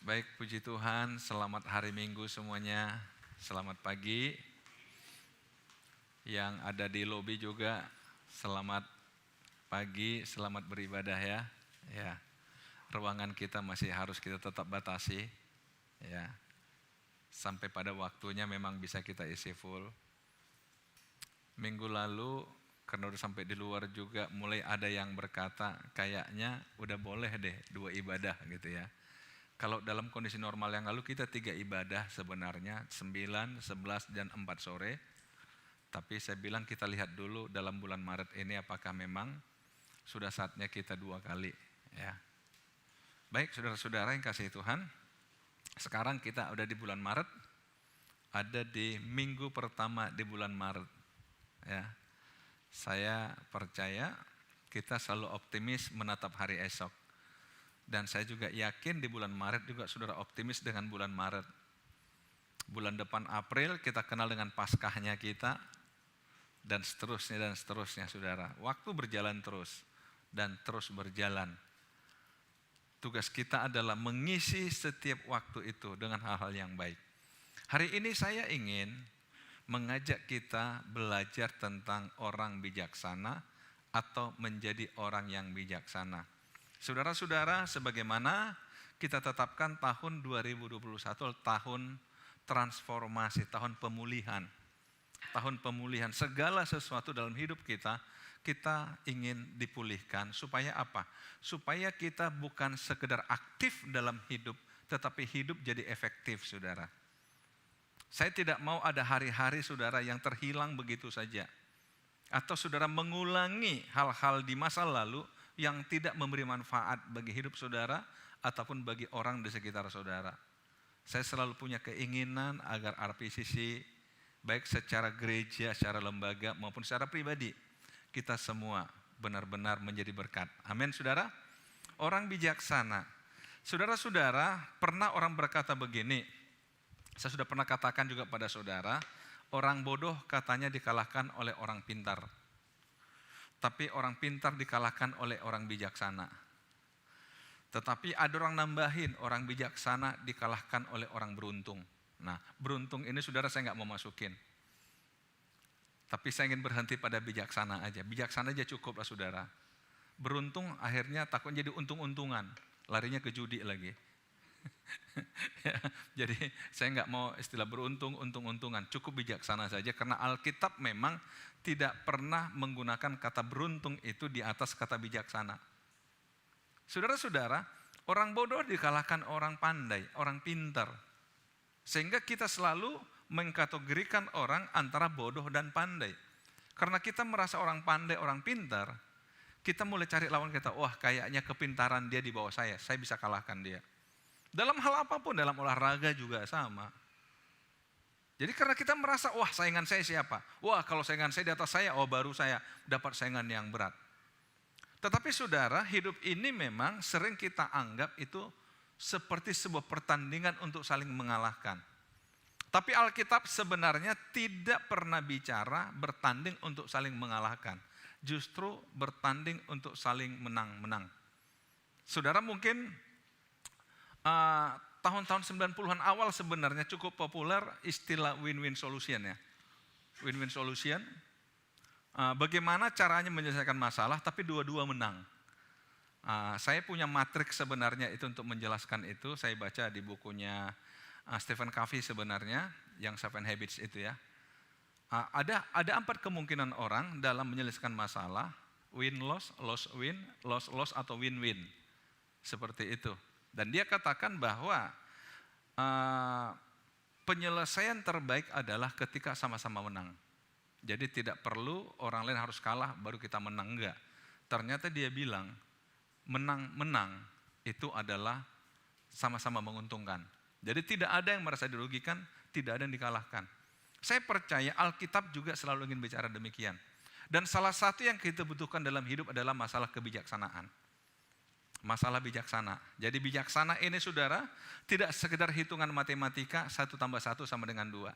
Baik, puji Tuhan, selamat hari Minggu semuanya. Selamat pagi. Yang ada di lobi juga, selamat pagi, selamat beribadah ya. Ya, ruangan kita masih harus kita tetap batasi. Ya, sampai pada waktunya memang bisa kita isi full. Minggu lalu, karena udah sampai di luar juga, mulai ada yang berkata, kayaknya udah boleh deh 2 ibadah gitu ya. Kalau dalam kondisi normal yang lalu kita 3 ibadah sebenarnya, 9, 11, dan 4 sore. Tapi saya bilang kita lihat dulu dalam bulan Maret ini apakah memang sudah saatnya kita 2 kali. Ya. Baik saudara-saudara yang kasih Tuhan, sekarang kita udah di bulan Maret, ada di minggu pertama di bulan Maret. Ya. Saya percaya kita selalu optimis menatap hari esok. Dan saya juga yakin di bulan Maret juga saudara optimis dengan bulan Maret. Bulan depan April kita kenal dengan Paskahnya kita. Dan seterusnya saudara. Waktu berjalan terus dan terus berjalan. Tugas kita adalah mengisi setiap waktu itu dengan hal-hal yang baik. Hari ini saya ingin mengajak kita belajar tentang orang bijaksana atau menjadi orang yang bijaksana. Saudara-saudara, sebagaimana kita tetapkan tahun 2021 tahun transformasi, tahun pemulihan. Tahun pemulihan segala sesuatu dalam hidup kita ingin dipulihkan supaya apa? Supaya kita bukan sekedar aktif dalam hidup, tetapi hidup jadi efektif, saudara. Saya tidak mau ada hari-hari saudara yang terhilang begitu saja. Atau saudara mengulangi hal-hal di masa lalu yang tidak memberi manfaat bagi hidup saudara ataupun bagi orang di sekitar saudara. Saya selalu punya keinginan agar RPCC baik secara gereja, secara lembaga maupun secara pribadi kita semua benar-benar menjadi berkat. Amin saudara. Orang bijaksana. Saudara-saudara, pernah orang berkata begini. Saya sudah pernah katakan juga pada saudara, orang bodoh katanya dikalahkan oleh orang pintar. Tapi orang pintar dikalahkan oleh orang bijaksana. Tetapi ada orang nambahin, orang bijaksana dikalahkan oleh orang beruntung. Nah, beruntung ini saudara saya nggak mau masukin. Tapi saya ingin berhenti pada bijaksana aja. Bijaksana aja cukup lah saudara. Beruntung akhirnya takut jadi untung-untungan. Larinya ke judi lagi. Ya, jadi saya nggak mau istilah beruntung, untung-untungan. Cukup bijaksana saja karena Alkitab memang tidak pernah menggunakan kata beruntung itu di atas kata bijaksana. Saudara-saudara, orang bodoh dikalahkan orang pandai, orang pintar. Sehingga kita selalu mengkategorikan orang antara bodoh dan pandai. Karena kita merasa orang pandai, orang pintar, kita mulai cari lawan kita, wah kayaknya kepintaran dia di bawah saya bisa kalahkan dia. Dalam hal apapun, dalam olahraga juga sama. Jadi karena kita merasa, wah saingan saya siapa? Wah kalau saingan saya di atas saya, oh baru saya dapat saingan yang berat. Tetapi saudara, hidup ini memang sering kita anggap itu seperti sebuah pertandingan untuk saling mengalahkan. Tapi Alkitab sebenarnya tidak pernah bicara bertanding untuk saling mengalahkan. Justru bertanding untuk saling menang-menang. Saudara mungkin tahun-tahun 90-an awal sebenarnya cukup populer istilah win-win solution ya. Win-win solution, bagaimana caranya menyelesaikan masalah tapi dua-dua menang. Saya punya matriks sebenarnya itu untuk menjelaskan itu, saya baca di bukunya Stephen Covey sebenarnya, yang 7 Habits itu ya. Ada 4 kemungkinan orang dalam menyelesaikan masalah, win-loss, loss-win, loss-loss atau win-win. Seperti itu. Dan dia katakan bahwa penyelesaian terbaik adalah ketika sama-sama menang. Jadi tidak perlu orang lain harus kalah baru kita menang, enggak. Ternyata dia bilang menang-menang itu adalah sama-sama menguntungkan. Jadi tidak ada yang merasa dirugikan, tidak ada yang dikalahkan. Saya percaya Alkitab juga selalu ingin bicara demikian. Dan salah satu yang kita butuhkan dalam hidup adalah masalah kebijaksanaan. Masalah bijaksana. Jadi bijaksana ini saudara tidak sekedar hitungan matematika 1 + 1 sama dengan 2.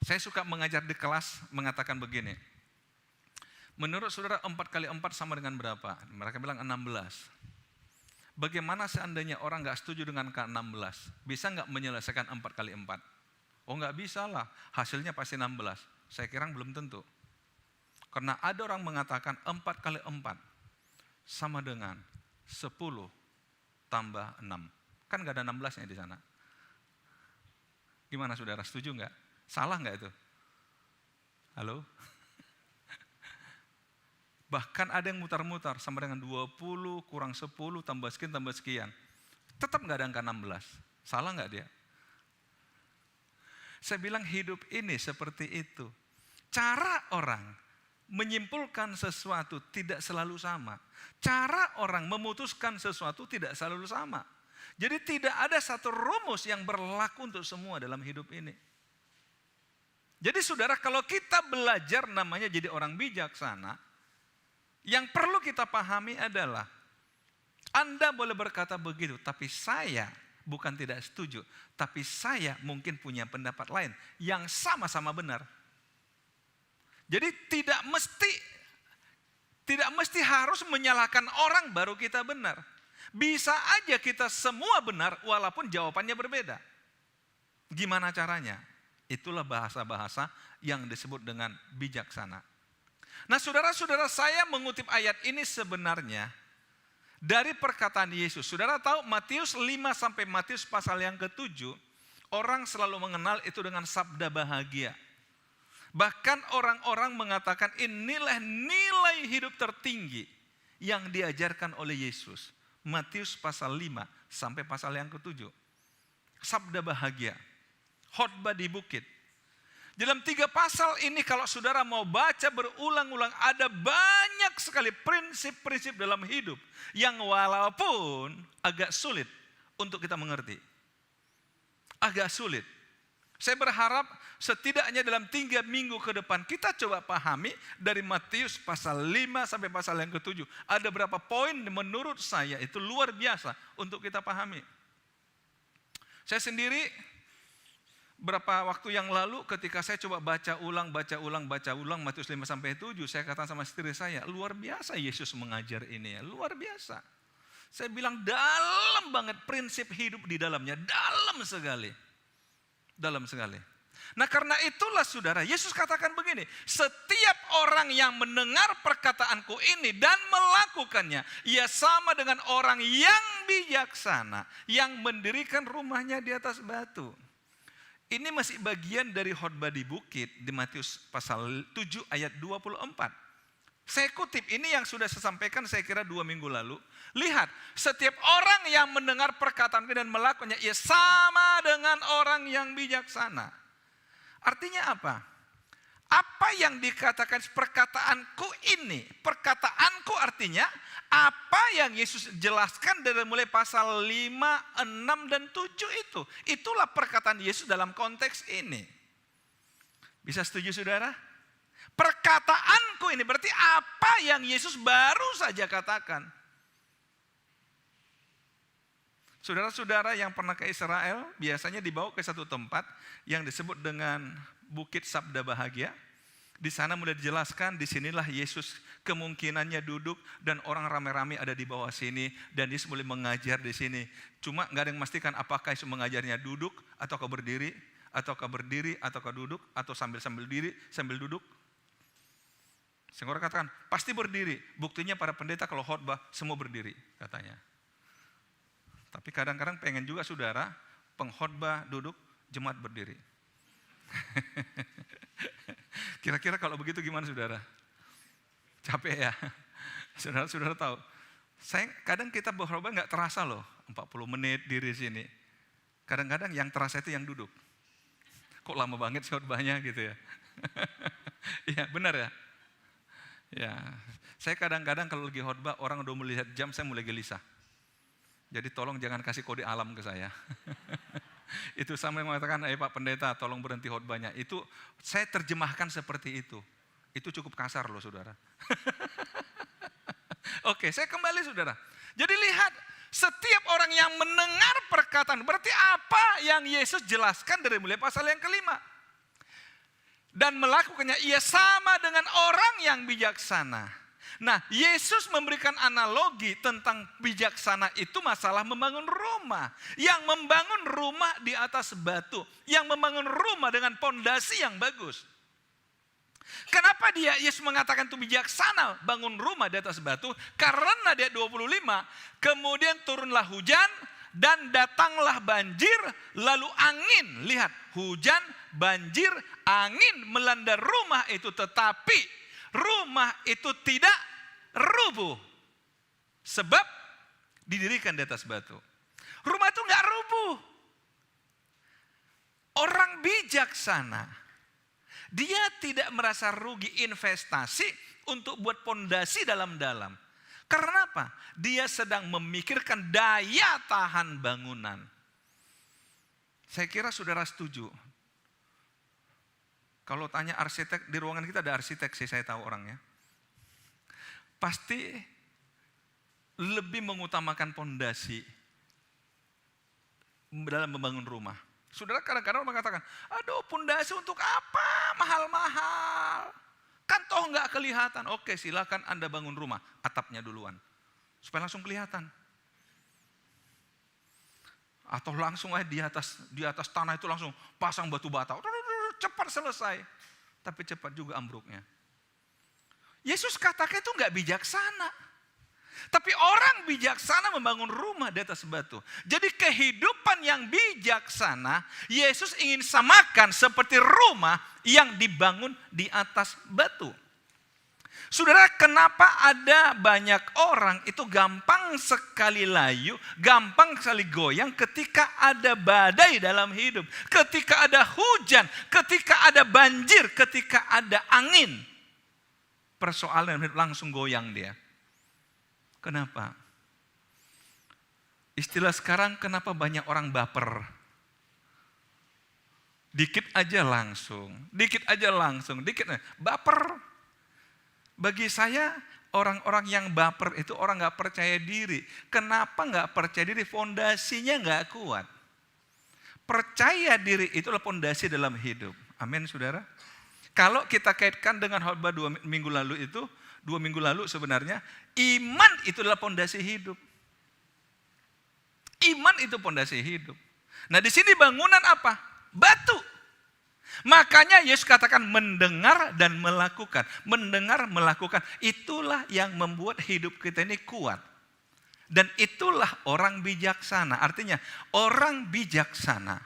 Saya suka mengajar di kelas mengatakan begini. Menurut saudara 4 × 4 sama dengan berapa? Mereka bilang 16. Bagaimana seandainya orang nggak setuju dengan ke-16? Bisa nggak menyelesaikan 4 kali 4? Oh nggak bisa lah, hasilnya pasti 16. Saya kira belum tentu. Karena ada orang mengatakan 4 kali 4 sama dengan 10 tambah 6. Kan nggak ada 16-nya di sana. Gimana saudara, setuju nggak? Salah nggak itu? Halo? Bahkan ada yang mutar-mutar sama dengan 20 kurang 10 tambah sekian. Tetap nggak ada angka 16. Salah nggak dia? Saya bilang hidup ini seperti itu. Cara orang menyimpulkan sesuatu tidak selalu sama. Cara orang memutuskan sesuatu tidak selalu sama. Jadi tidak ada satu rumus yang berlaku untuk semua dalam hidup ini. Jadi saudara, kalau kita belajar namanya jadi orang bijaksana, yang perlu kita pahami adalah Anda boleh berkata begitu, tapi saya bukan tidak setuju, tapi saya mungkin punya pendapat lain yang sama-sama benar. Jadi tidak mesti harus menyalahkan orang baru kita benar. Bisa aja kita semua benar walaupun jawabannya berbeda. Gimana caranya? Itulah bahasa-bahasa yang disebut dengan bijaksana. Nah saudara-saudara, saya mengutip ayat ini sebenarnya dari perkataan Yesus. Saudara tahu Matius 5 sampai Matius pasal yang ke-7, orang selalu mengenal itu dengan sabda bahagia. Bahkan orang-orang mengatakan inilah nilai hidup tertinggi yang diajarkan oleh Yesus. Matius pasal 5 sampai pasal yang ke-7. Sabda bahagia, khotbah di bukit. Dalam 3 pasal ini kalau saudara mau baca berulang-ulang, ada banyak sekali prinsip-prinsip dalam hidup yang walaupun agak sulit untuk kita mengerti. Agak sulit. Saya berharap setidaknya dalam 3 minggu ke depan kita coba pahami dari Matius pasal 5 sampai pasal yang ke-7. Ada berapa poin menurut saya itu luar biasa untuk kita pahami. Saya sendiri berapa waktu yang lalu ketika saya coba baca ulang Matius 5 sampai 7, saya katakan sama istri saya, luar biasa Yesus mengajar ini ya, luar biasa. Saya bilang dalam banget prinsip hidup di dalamnya, dalam sekali. Dalam sekali. Nah karena itulah saudara, Yesus katakan begini, setiap orang yang mendengar perkataanku ini dan melakukannya, ia sama dengan orang yang bijaksana, yang mendirikan rumahnya di atas batu. Ini masih bagian dari khotbah di bukit di Matius pasal 7 ayat 24. Saya kutip, ini yang sudah saya sampaikan saya kira 2 minggu lalu. Lihat, setiap orang yang mendengar perkataan dan melakukannya, ia sama dengan orang yang bijaksana. Artinya apa? Apa yang dikatakan perkataanku ini? Perkataanku artinya apa yang Yesus jelaskan dari mulai pasal 5, 6, dan 7 itu. Itulah perkataan Yesus dalam konteks ini. Bisa setuju saudara? Perkataanku ini berarti apa yang Yesus baru saja katakan. Saudara-saudara yang pernah ke Israel biasanya dibawa ke satu tempat yang disebut dengan Bukit Sabda Bahagia. Di sana mulai dijelaskan, disinilah Yesus kemungkinannya duduk dan orang ramai-ramai ada di bawah sini dan Yesus mulai mengajar di sini. Cuma nggak ada yang memastikan apakah Yesus mengajarnya duduk ataukah berdiri, ataukah duduk, atau sambil diri, sambil duduk. Sehingga orang katakan pasti berdiri. Buktinya para pendeta kalau khotbah semua berdiri katanya. Tapi kadang-kadang pengen juga saudara pengkhotbah duduk, jemaat berdiri. Kira-kira kalau begitu gimana saudara? Capek ya? Saudara tahu, kadang kita berkhotbah nggak terasa loh, 40 menit diri sini. Kadang-kadang yang terasa itu yang duduk. Kok lama banget khotbahnya gitu ya? Iya benar ya? Ya, saya kadang-kadang kalau lagi khotbah orang udah melihat jam saya mulai gelisah. Jadi tolong jangan kasih kode alam ke saya. Itu sama yang mengatakan, Pak Pendeta tolong berhenti khotbahnya. Itu saya terjemahkan seperti itu. Itu cukup kasar loh saudara. Oke, saya kembali saudara. Jadi lihat, setiap orang yang mendengar perkataan, berarti apa yang Yesus jelaskan dari mulai pasal yang kelima. Dan melakukannya, ia sama dengan orang yang bijaksana. Nah, Yesus memberikan analogi tentang bijaksana itu masalah membangun rumah. Yang membangun rumah di atas batu. Yang membangun rumah dengan pondasi yang bagus. Kenapa Yesus mengatakan itu bijaksana bangun rumah di atas batu? Karena dia 25, kemudian turunlah hujan dan datanglah banjir, lalu angin. Lihat, hujan, banjir, angin melanda rumah itu, tetapi rumah itu tidak rubuh. Sebab didirikan di atas batu. Rumah itu nggak rubuh. Orang bijaksana, dia tidak merasa rugi investasi untuk buat pondasi dalam-dalam. Karena apa? Dia sedang memikirkan daya tahan bangunan. Saya kira saudara setuju. Kalau tanya arsitek, di ruangan kita ada arsitek sih, saya tahu orangnya. Pasti lebih mengutamakan pondasi dalam membangun rumah. Saudara kadang-kadang mengatakan, aduh pondasi untuk apa? Mahal-mahal. Kan toh nggak kelihatan. Oke, silakan Anda bangun rumah, atapnya duluan. Supaya langsung kelihatan. Atau langsung aja di atas tanah itu langsung pasang batu bata. Cepat selesai. Tapi cepat juga ambruknya. Yesus katakan itu nggak bijaksana. Tapi orang bijaksana membangun rumah di atas batu. Jadi kehidupan yang bijaksana, Yesus ingin samakan seperti rumah yang dibangun di atas batu. Saudara, kenapa ada banyak orang itu gampang sekali layu, gampang sekali goyang ketika ada badai dalam hidup, ketika ada hujan, ketika ada banjir, ketika ada angin. Persoalan langsung goyang dia. Kenapa? Istilah sekarang, kenapa banyak orang baper? Dikit aja langsung, baper. Bagi saya, orang-orang yang baper itu orang gak percaya diri. Kenapa gak percaya diri? Fondasinya gak kuat. Percaya diri itulah fondasi dalam hidup. Amin, saudara. Kalau kita kaitkan dengan khotbah 2 minggu lalu sebenarnya, iman itu adalah fondasi hidup. Iman itu fondasi hidup. Nah, di sini bangunan apa? Batu. Makanya Yesus katakan mendengar dan melakukan. Mendengar, melakukan. Itulah yang membuat hidup kita ini kuat. Dan itulah orang bijaksana. Artinya orang bijaksana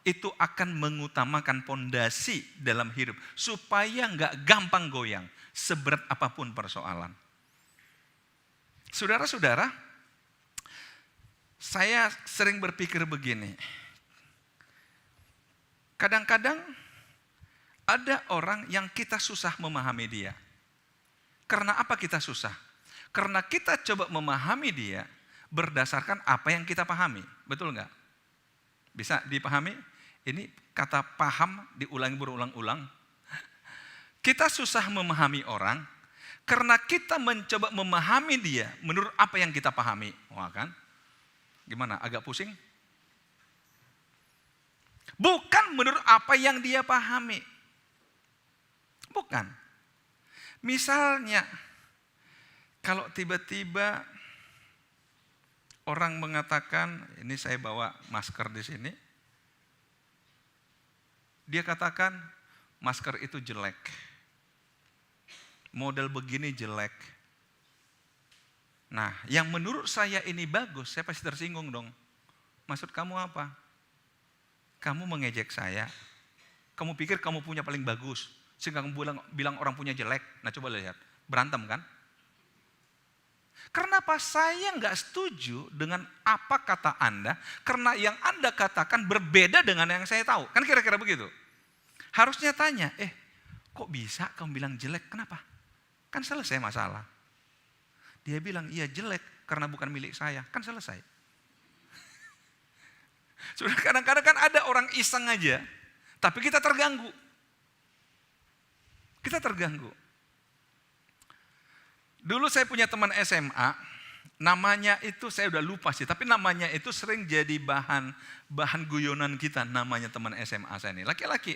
itu akan mengutamakan fondasi dalam hidup. Supaya nggak gampang goyang. Seberat apapun persoalan. Saudara-saudara, saya sering berpikir begini. Kadang-kadang ada orang yang kita susah memahami dia. Karena apa kita susah? Karena kita coba memahami dia berdasarkan apa yang kita pahami. Betul nggak? Bisa dipahami? Ini kata paham diulangi berulang-ulang. Kita susah memahami orang karena kita mencoba memahami dia menurut apa yang kita pahami. Wah kan? Gimana? Agak pusing? Bukan menurut apa yang dia pahami. Bukan. Misalnya, kalau tiba-tiba orang mengatakan, ini saya bawa masker di sini. Dia katakan, masker itu jelek. Model begini jelek. Nah, yang menurut saya ini bagus, saya pasti tersinggung dong. Maksud kamu apa? Kamu mengejek saya. Kamu pikir kamu punya paling bagus, sehingga kamu bilang orang punya jelek. Nah, coba lihat, berantem kan? Kenapa saya nggak setuju dengan apa kata Anda? Karena yang Anda katakan berbeda dengan yang saya tahu. Kan kira-kira begitu. Harusnya tanya, kok bisa kamu bilang jelek? Kenapa? Kan selesai masalah. Dia bilang, iya jelek karena bukan milik saya. Kan selesai. Sudah kadang-kadang kan ada orang iseng aja, tapi kita terganggu. Kita terganggu. Dulu saya punya teman SMA, namanya itu saya udah lupa sih, tapi namanya itu sering jadi bahan guyonan kita, namanya teman SMA saya ini, laki-laki.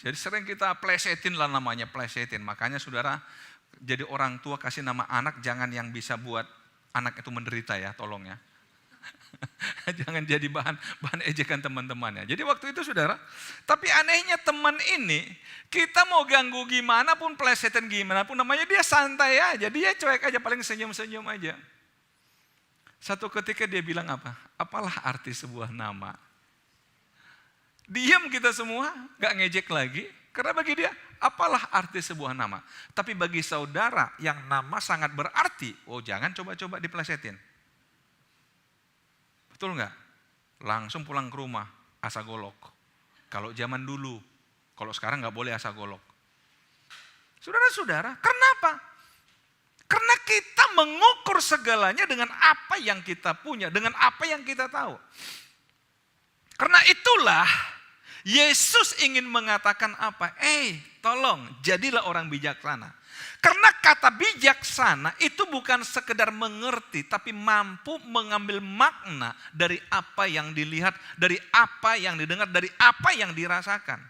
Jadi sering kita plesetin lah namanya, plesetin. Makanya saudara, Jadi orang tua kasih nama anak jangan yang bisa buat anak itu menderita ya, tolong ya. Jangan jadi bahan ejekan teman-temannya. Jadi waktu itu saudara, tapi anehnya teman ini, kita mau ganggu gimana pun, plesetan gimana pun, namanya dia santai aja, dia cuek aja, paling senyum-senyum aja. Satu ketika dia bilang apa? Apalah arti sebuah nama? Diam kita semua, gak ngejek lagi, karena bagi dia, apalah arti sebuah nama? Tapi bagi saudara yang nama sangat berarti, oh jangan coba-coba diplesetin. Betul nggak? Langsung pulang ke rumah, asa golok. Kalau zaman dulu, kalau sekarang nggak boleh asa golok. Saudara-saudara, kenapa? Karena kita mengukur segalanya dengan apa yang kita punya, dengan apa yang kita tahu. Karena itulah Yesus ingin mengatakan apa? Tolong jadilah orang bijaksana. Karena kata bijaksana itu bukan sekedar mengerti, tapi mampu mengambil makna dari apa yang dilihat, dari apa yang didengar, dari apa yang dirasakan.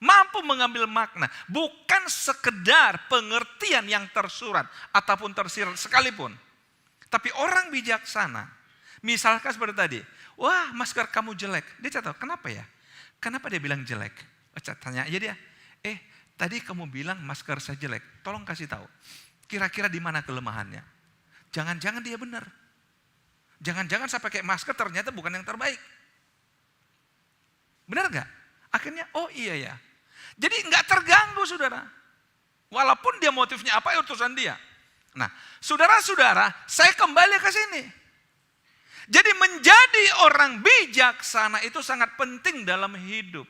Mampu mengambil makna, bukan sekedar pengertian yang tersurat ataupun tersirat sekalipun. Tapi orang bijaksana, misalkan seperti tadi, wah masker kamu jelek. Dia tahu kenapa ya? Kenapa dia bilang jelek? Tanya aja dia, tadi kamu bilang masker saya jelek, tolong kasih tahu. Kira-kira di mana kelemahannya? Jangan-jangan dia benar. Jangan-jangan saya pakai masker ternyata bukan yang terbaik. Benar gak? Akhirnya, oh iya ya. Jadi gak terganggu saudara. Walaupun dia motifnya apa, urusan dia. Nah, saudara-saudara, saya kembali ke sini. Jadi menjadi orang bijaksana itu sangat penting dalam hidup.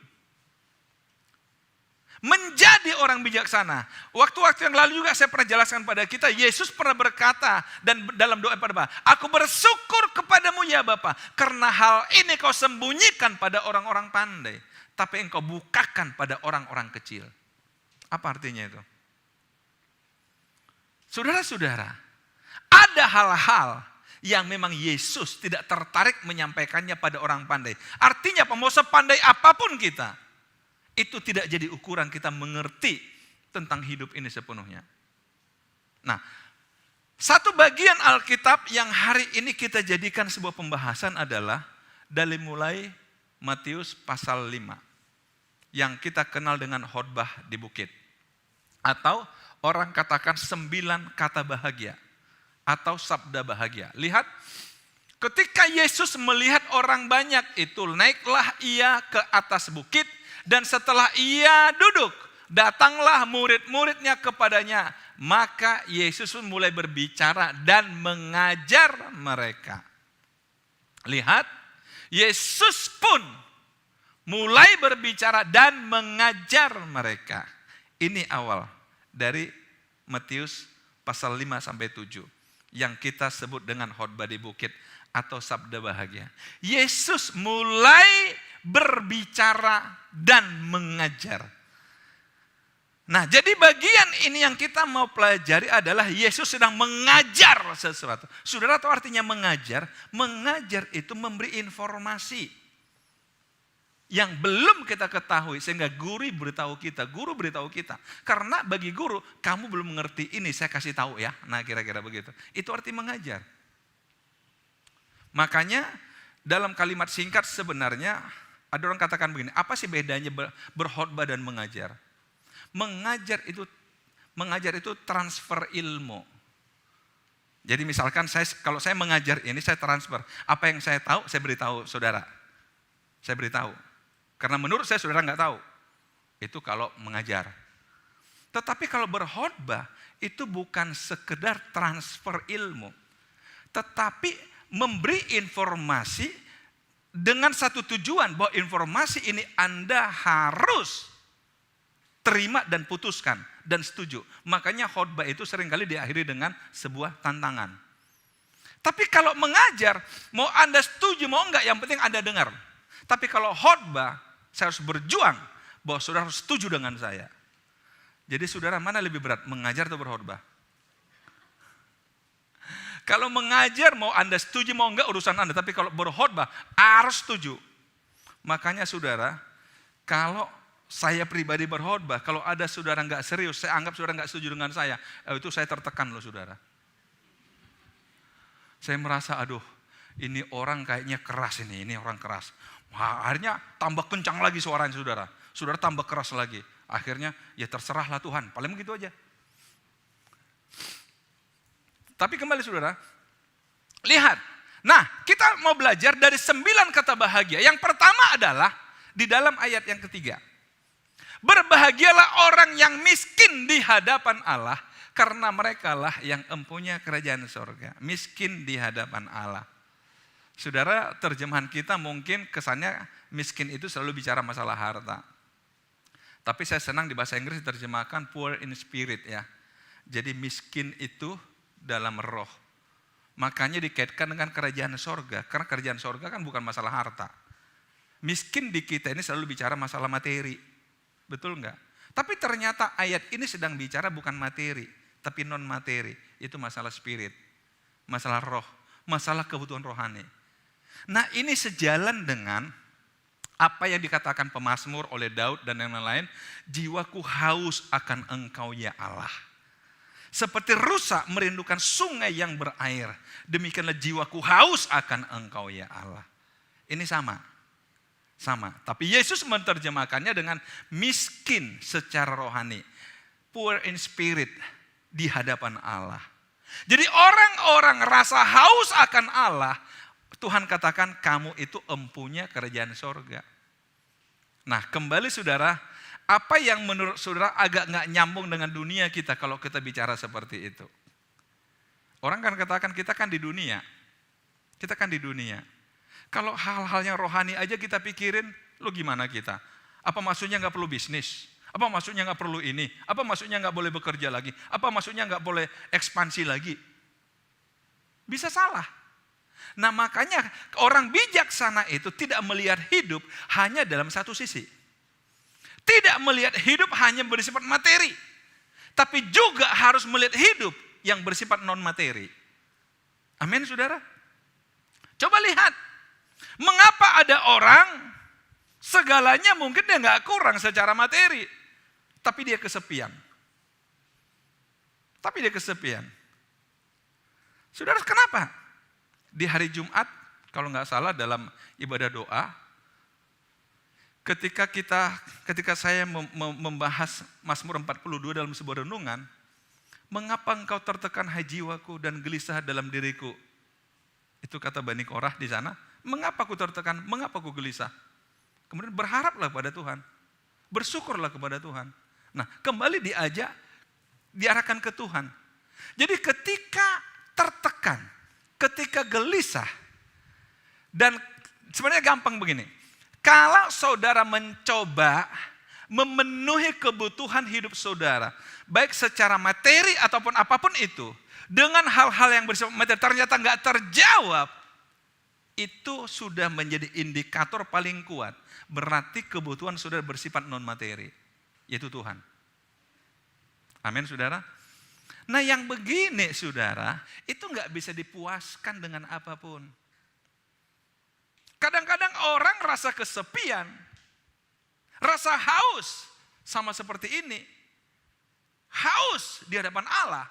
Menjadi orang bijaksana. Waktu-waktu yang lalu juga saya pernah jelaskan pada kita, Yesus pernah berkata dan dalam doa pada Bapa, aku bersyukur kepadamu ya Bapa, karena hal ini kau sembunyikan pada orang-orang pandai, tapi engkau bukakan pada orang-orang kecil. Apa artinya itu? Saudara-saudara, ada hal-hal yang memang Yesus tidak tertarik menyampaikannya pada orang pandai. Artinya mau sepandai apapun kita, itu tidak jadi ukuran kita mengerti tentang hidup ini sepenuhnya. Nah, satu bagian Alkitab yang hari ini kita jadikan sebuah pembahasan adalah dari mulai Matius pasal 5. Yang kita kenal dengan khotbah di bukit. Atau orang katakan 9 kata bahagia. Atau sabda bahagia. Lihat, ketika Yesus melihat orang banyak itu, naiklah ia ke atas bukit. Dan setelah ia duduk, datanglah murid-muridnya kepadanya. Maka Yesus pun mulai berbicara dan mengajar mereka. Lihat, Yesus pun mulai berbicara dan mengajar mereka. Ini awal dari Matius pasal 5 sampai 7. Yang kita sebut dengan khotbah di bukit atau sabda bahagia. Yesus mulai berbicara dan mengajar. Nah, jadi bagian ini yang kita mau pelajari adalah Yesus sedang mengajar sesuatu. Saudara tahu artinya mengajar? Mengajar itu memberi informasi yang belum kita ketahui sehingga guru beritahu kita. Karena bagi guru, kamu belum mengerti ini, saya kasih tahu ya. Nah, kira-kira begitu. Itu arti mengajar. Makanya dalam kalimat singkat sebenarnya ada orang katakan begini, apa sih bedanya berkhotbah dan mengajar? Mengajar itu transfer ilmu. Jadi misalkan kalau saya mengajar ini saya transfer. Apa yang saya tahu saya beritahu saudara. Saya beritahu. Karena menurut saya saudara nggak tahu. Itu kalau mengajar. Tetapi kalau berkhotbah itu bukan sekedar transfer ilmu. Tetapi memberi informasi dengan satu tujuan bahwa informasi ini Anda harus terima dan putuskan dan setuju. Makanya khotbah itu seringkali diakhiri dengan sebuah tantangan. Tapi kalau mengajar, mau Anda setuju mau enggak, yang penting Anda dengar. Tapi kalau khotbah, saya harus berjuang bahwa saudara harus setuju dengan saya. Jadi saudara mana lebih berat, mengajar atau berkhotbah? Kalau mengajar mau Anda setuju mau enggak urusan Anda. Tapi kalau berkhotbah harus setuju. Makanya saudara, kalau saya pribadi berkhotbah, kalau ada saudara nggak serius, saya anggap saudara nggak setuju dengan saya, itu saya tertekan loh saudara. Saya merasa, aduh, ini orang kayaknya keras ini orang keras. Wah, akhirnya tambah kencang lagi suaranya saudara. Saudara tambah keras lagi. Akhirnya ya terserahlah Tuhan, paling begitu aja. Tapi kembali saudara, lihat. Nah, kita mau belajar dari 9 kata bahagia. Yang pertama adalah di dalam ayat yang ketiga. Berbahagialah orang yang miskin di hadapan Allah, karena merekalah yang empunya kerajaan surga. Miskin di hadapan Allah. Saudara, terjemahan kita mungkin kesannya miskin itu selalu bicara masalah harta. Tapi saya senang di bahasa Inggris diterjemahkan poor in spirit ya. Jadi miskin itu dalam roh. Makanya dikaitkan dengan kerajaan surga. Karena kerajaan surga kan bukan masalah harta. Miskin di kita ini selalu bicara masalah materi. Betul enggak? Tapi ternyata ayat ini sedang bicara bukan materi, tapi non materi. Itu masalah spirit, masalah roh, masalah kebutuhan rohani. Nah, ini sejalan dengan apa yang dikatakan pemazmur oleh Daud dan yang lain. Jiwaku haus akan Engkau ya Allah. Seperti rusa merindukan sungai yang berair, demikianlah jiwaku haus akan Engkau ya Allah. Ini sama. Tapi Yesus menerjemahkannya dengan miskin secara rohani. Poor in spirit di hadapan Allah. Jadi orang-orang rasa haus akan Allah, Tuhan katakan kamu itu empunya kerajaan sorga. Nah, kembali saudara, apa yang menurut saudara agak gak nyambung dengan dunia kita kalau kita bicara seperti itu? Orang kan katakan kita kan di dunia. Kita kan di dunia. Kalau hal-hal yang rohani aja kita pikirin, lo gimana kita? Apa maksudnya gak perlu bisnis? Apa maksudnya gak perlu ini? Apa maksudnya gak boleh bekerja lagi? Apa maksudnya gak boleh ekspansi lagi? Bisa salah. Nah, makanya orang bijaksana itu tidak melihat hidup hanya dalam satu sisi. Tidak melihat hidup hanya bersifat materi. Tapi juga harus melihat hidup yang bersifat non materi. Amin saudara? Coba lihat. Mengapa ada orang segalanya mungkin dia gak kurang secara materi. Tapi dia kesepian. Saudara, kenapa? Di hari Jumat, kalau gak salah dalam ibadah doa, ketika saya membahas Mazmur 42 dalam sebuah renungan, mengapa engkau tertekan hai jiwaku dan gelisah dalam diriku? Itu kata Bani Korah di sana. Mengapa aku tertekan? Mengapa aku gelisah? Kemudian berharaplah pada Tuhan. Bersyukurlah kepada Tuhan. Nah, kembali diarahkan ke Tuhan. Jadi ketika tertekan, ketika gelisah, dan sebenarnya gampang begini. Kalau saudara mencoba memenuhi kebutuhan hidup saudara, baik secara materi ataupun apapun itu, dengan hal-hal yang bersifat materi ternyata nggak terjawab, itu sudah menjadi indikator paling kuat. Berarti kebutuhan saudara bersifat non materi, yaitu Tuhan. Amin saudara. Nah, yang begini saudara, itu nggak bisa dipuaskan dengan apapun. Kadang-kadang orang rasa kesepian, rasa haus, sama seperti ini. Haus di hadapan Allah.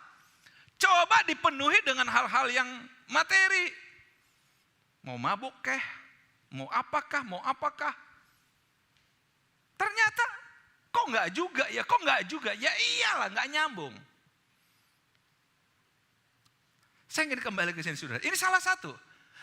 Coba dipenuhi dengan hal-hal yang materi. Mau mabuk kah? Mau apakah? Ternyata kok nggak juga? Ya iyalah, nggak nyambung. Saya ingin kembali ke sini saudara. Ini salah satu.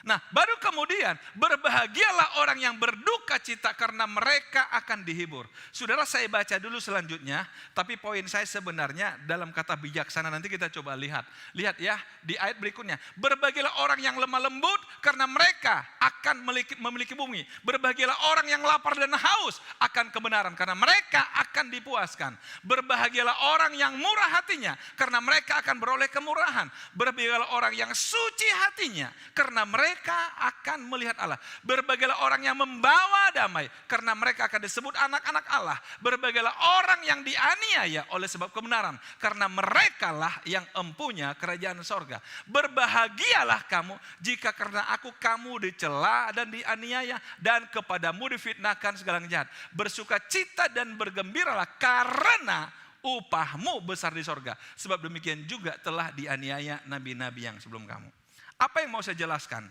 Nah, baru kemudian berbahagialah orang yang berduka cita karena mereka akan dihibur. Saudara, saya baca dulu selanjutnya, tapi poin saya sebenarnya dalam kata bijaksana nanti kita coba lihat. Lihat ya di ayat berikutnya. Berbahagialah orang yang lemah lembut karena mereka akan memiliki bumi. Berbahagialah orang yang lapar dan haus akan kebenaran karena mereka akan dipuaskan. Berbahagialah orang yang murah hatinya karena mereka akan beroleh kemurahan. Berbahagialah orang yang suci hatinya karena mereka mereka akan melihat Allah. Berbahagialah orang yang membawa damai, karena mereka akan disebut anak-anak Allah. Berbahagialah orang yang dianiaya oleh sebab kebenaran, karena merekalah yang empunya kerajaan sorga. Berbahagialah kamu jika karena aku kamu dicela dan dianiaya, dan kepadamu difitnahkan segala yang jahat. Bersukacita dan bergembiralah karena upahmu besar di sorga. Sebab demikian juga telah dianiaya nabi-nabi yang sebelum kamu. Apa yang mau saya jelaskan?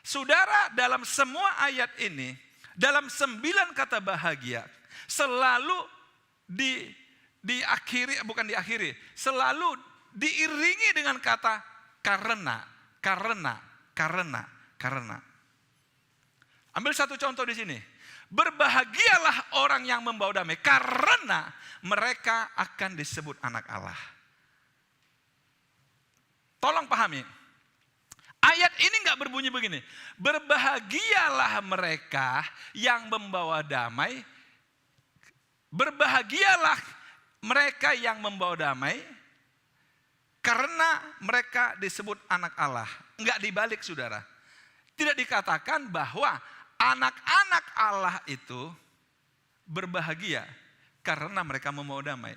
Saudara, dalam semua ayat ini, dalam 9 kata bahagia, selalu selalu diiringi dengan kata karena. Ambil satu contoh di sini. Berbahagialah orang yang membawa damai, karena mereka akan disebut anak Allah. Tolong pahami. Ayat ini nggak berbunyi begini. Berbahagialah mereka yang membawa damai. Berbahagialah mereka yang membawa damai, karena mereka disebut anak Allah. Enggak dibalik, saudara. Tidak dikatakan bahwa anak-anak Allah itu berbahagia karena mereka membawa damai.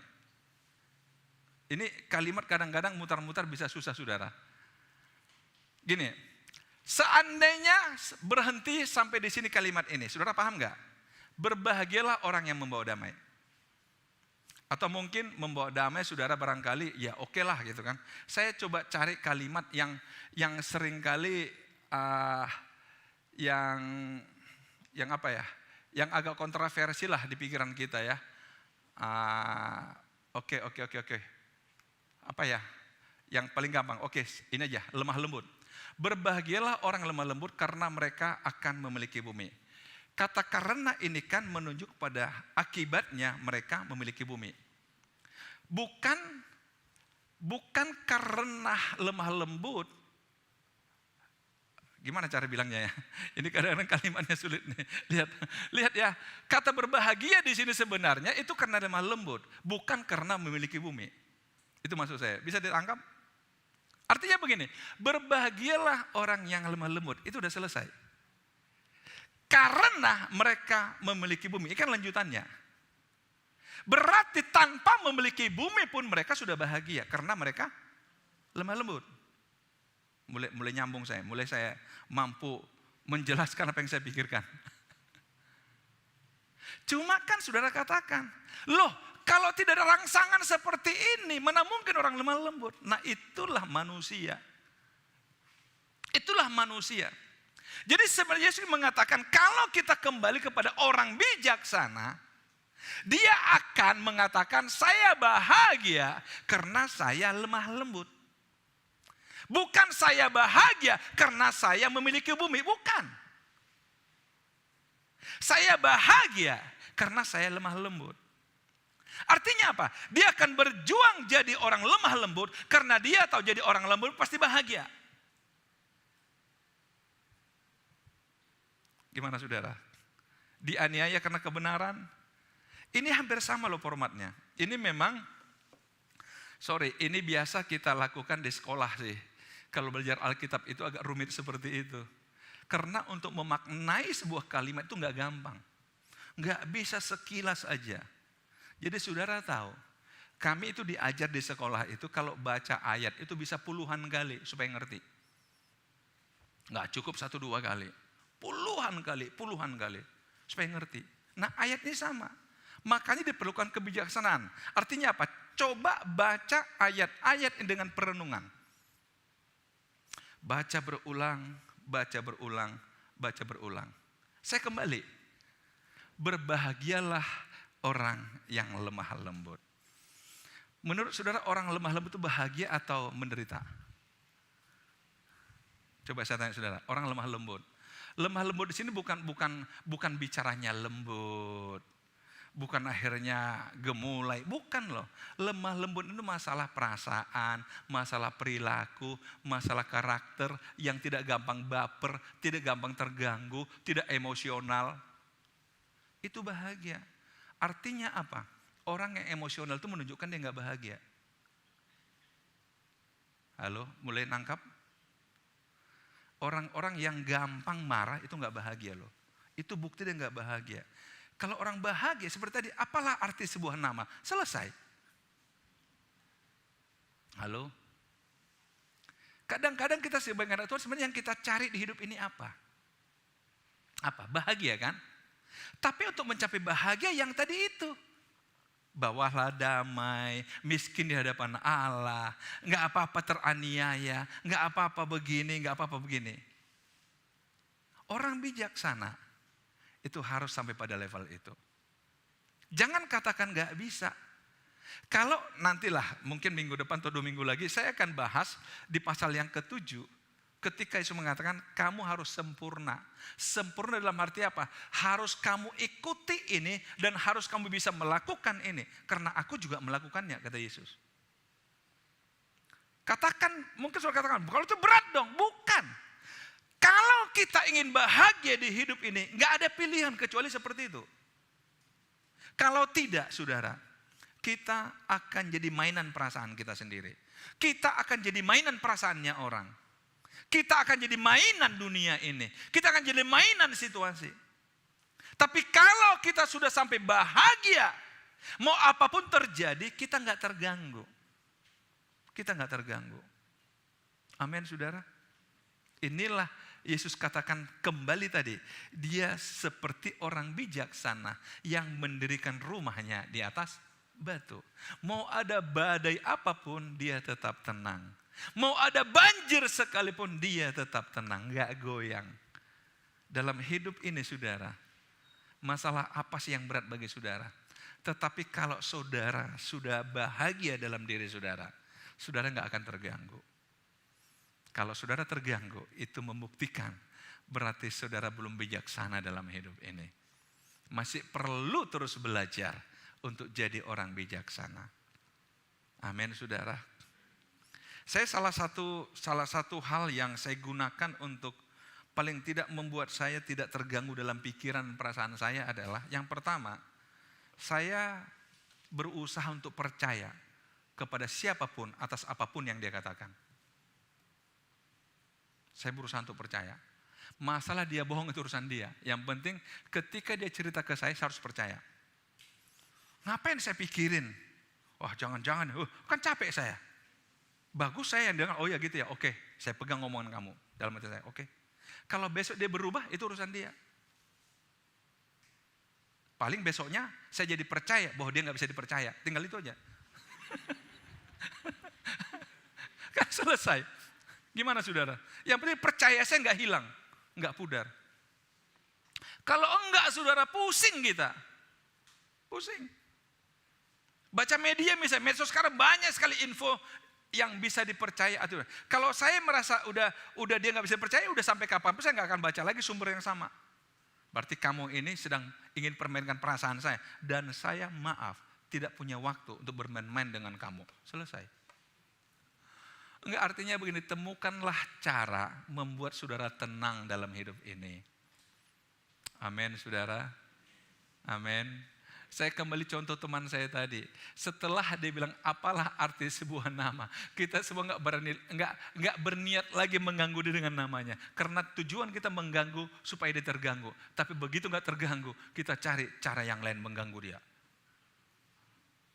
Ini kalimat kadang-kadang mutar-mutar bisa susah, saudara. Gini, seandainya berhenti sampai di sini kalimat ini, saudara paham nggak? Berbahagialah orang yang membawa damai. Atau mungkin membawa damai, saudara barangkali ya oke lah gitu kan. Saya coba cari kalimat yang seringkali yang apa ya? Yang agak kontroversi lah di pikiran kita ya. Oke. Apa ya? Yang paling gampang. Oke, ini aja, lemah lembut. Berbahagialah orang lemah lembut karena mereka akan memiliki bumi. Kata karena ini kan menunjuk pada akibatnya mereka memiliki bumi. Bukan karena lemah lembut. Gimana cara bilangnya ya? Ini kadang-kadang kalimatnya sulit nih. Lihat ya. Kata berbahagia di sini sebenarnya itu karena lemah lembut, bukan karena memiliki bumi. Itu maksud saya. Bisa ditangkap? Artinya begini, berbahagialah orang yang lemah lembut, itu udah selesai. Karena mereka memiliki bumi, ini kan lanjutannya. Berarti tanpa memiliki bumi pun mereka sudah bahagia, karena mereka lemah lembut. Mulai nyambung saya, mulai saya mampu menjelaskan apa yang saya pikirkan. Cuma kan saudara katakan, loh kalau tidak ada rangsangan seperti ini, mana mungkin orang lemah lembut? Nah itulah manusia. Itulah manusia. Jadi sebenarnya Yesus mengatakan kalau kita kembali kepada orang bijaksana, dia akan mengatakan saya bahagia karena saya lemah lembut. Bukan saya bahagia karena saya memiliki bumi, bukan. Saya bahagia karena saya lemah lembut. Artinya apa? Dia akan berjuang jadi orang lemah lembut karena dia tahu jadi orang lembut pasti bahagia. Gimana saudara? Dianiaya karena kebenaran? Ini hampir sama loh formatnya. Ini memang, ini biasa kita lakukan di sekolah sih. Kalau belajar Alkitab itu agak rumit seperti itu. Karena untuk memaknai sebuah kalimat itu nggak gampang. Nggak bisa sekilas aja. Jadi saudara tahu, kami itu diajar di sekolah itu kalau baca ayat itu bisa puluhan kali supaya ngerti. Nggak cukup 1-2 kali. Puluhan kali supaya ngerti. Nah ayat ini sama. Makanya diperlukan kebijaksanaan. Artinya apa? Coba baca ayat-ayat dengan perenungan. Baca berulang. Saya kembali. Berbahagialah orang yang lemah lembut. Menurut saudara orang lemah lembut itu bahagia atau menderita? Coba saya tanya saudara, orang lemah lembut. Lemah lembut di sini bukan bicaranya lembut. Bukan akhirnya gemulai, bukan loh. Lemah lembut itu masalah perasaan, masalah perilaku, masalah karakter yang tidak gampang baper, tidak gampang terganggu, tidak emosional. Itu bahagia. Artinya apa? Orang yang emosional itu menunjukkan dia nggak bahagia. Halo, mulai nangkap? Orang-orang yang gampang marah itu nggak bahagia loh. Itu bukti dia nggak bahagia. Kalau orang bahagia seperti tadi, apalah arti sebuah nama? Selesai. Halo? Kadang-kadang kita sebagai anak Tuhan sebenarnya yang kita cari di hidup ini apa? Apa? Bahagia kan? Tapi untuk mencapai bahagia yang tadi itu. Bawalah damai, miskin di hadapan Allah, nggak apa-apa teraniaya, nggak apa-apa begini, nggak apa-apa begini. Orang bijaksana itu harus sampai pada level itu. Jangan katakan nggak bisa. Kalau nantilah mungkin minggu depan atau 2 minggu lagi saya akan bahas di pasal yang ke-7. Ketika Yesus mengatakan kamu harus sempurna. Sempurna dalam arti apa? Harus kamu ikuti ini dan harus kamu bisa melakukan ini. Karena aku juga melakukannya, kata Yesus. Katakan, mungkin saudara katakan, kalau itu berat dong. Bukan. Kalau kita ingin bahagia di hidup ini, gak ada pilihan kecuali seperti itu. Kalau tidak, saudara, kita akan jadi mainan perasaan kita sendiri. Kita akan jadi mainan perasaannya orang. Kita akan jadi mainan dunia ini. Kita akan jadi mainan situasi. Tapi kalau kita sudah sampai bahagia, mau apapun terjadi, kita nggak terganggu. Kita nggak terganggu. Amin, saudara. Inilah Yesus katakan kembali tadi. Dia seperti orang bijaksana yang mendirikan rumahnya di atas batu. Mau ada badai apapun, dia tetap tenang. Mau ada banjir sekalipun dia tetap tenang, gak goyang. Dalam hidup ini saudara, masalah apa sih yang berat bagi saudara? Tetapi kalau saudara sudah bahagia dalam diri saudara, saudara gak akan terganggu. Kalau saudara terganggu, itu membuktikan berarti saudara belum bijaksana dalam hidup ini. Masih perlu terus belajar untuk jadi orang bijaksana. Amin, saudara. Saya salah satu hal yang saya gunakan untuk paling tidak membuat saya tidak terganggu dalam pikiran perasaan saya adalah yang pertama, saya berusaha untuk percaya kepada siapapun atas apapun yang dia katakan. Saya berusaha untuk percaya. Masalah dia bohong itu urusan dia. Yang penting ketika dia cerita ke saya harus percaya. Ngapain saya pikirin? Wah jangan-jangan, kan capek saya. Bagus saya yang dengar, oh ya gitu ya, oke. Saya pegang omongan kamu dalam hati saya, oke. Kalau besok dia berubah, itu urusan dia. Paling besoknya saya jadi percaya bahwa dia gak bisa dipercaya. Tinggal itu aja. Kan selesai. Gimana saudara? Yang penting percaya saya gak hilang, gak pudar. Kalau enggak saudara, pusing kita. Pusing. Baca media misalnya, medsos sekarang banyak sekali info yang bisa dipercaya. Kalau saya merasa udah dia nggak bisa dipercaya, udah sampai kapanpun saya nggak akan baca lagi sumber yang sama. Berarti kamu ini sedang ingin permainkan perasaan saya dan saya maaf tidak punya waktu untuk bermain-main dengan kamu. Selesai. Enggak, artinya begini, temukanlah cara membuat saudara tenang dalam hidup ini. Amin, saudara. Amin. Saya kembali contoh teman saya tadi. Setelah dia bilang apalah arti sebuah nama, kita semua nggak berniat lagi mengganggu dia dengan namanya. Karena tujuan kita mengganggu supaya dia terganggu. Tapi begitu nggak terganggu, kita cari cara yang lain mengganggu dia.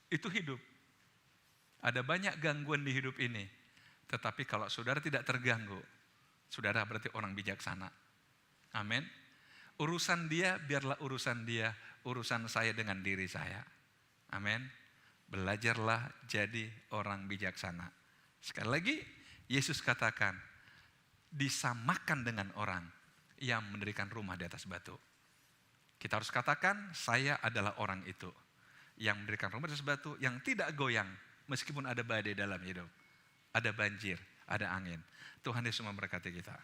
Itu hidup. Ada banyak gangguan di hidup ini. Tetapi kalau saudara tidak terganggu, saudara berarti orang bijaksana. Amin. Urusan dia biarlah urusan dia. Urusan saya dengan diri saya. Amin. Belajarlah jadi orang bijaksana. Sekali lagi, Yesus katakan, disamakan dengan orang yang mendirikan rumah di atas batu. Kita harus katakan, saya adalah orang itu. Yang mendirikan rumah di atas batu, yang tidak goyang, meskipun ada badai dalam hidup. Ada banjir, ada angin. Tuhan Yesus memberkati kita.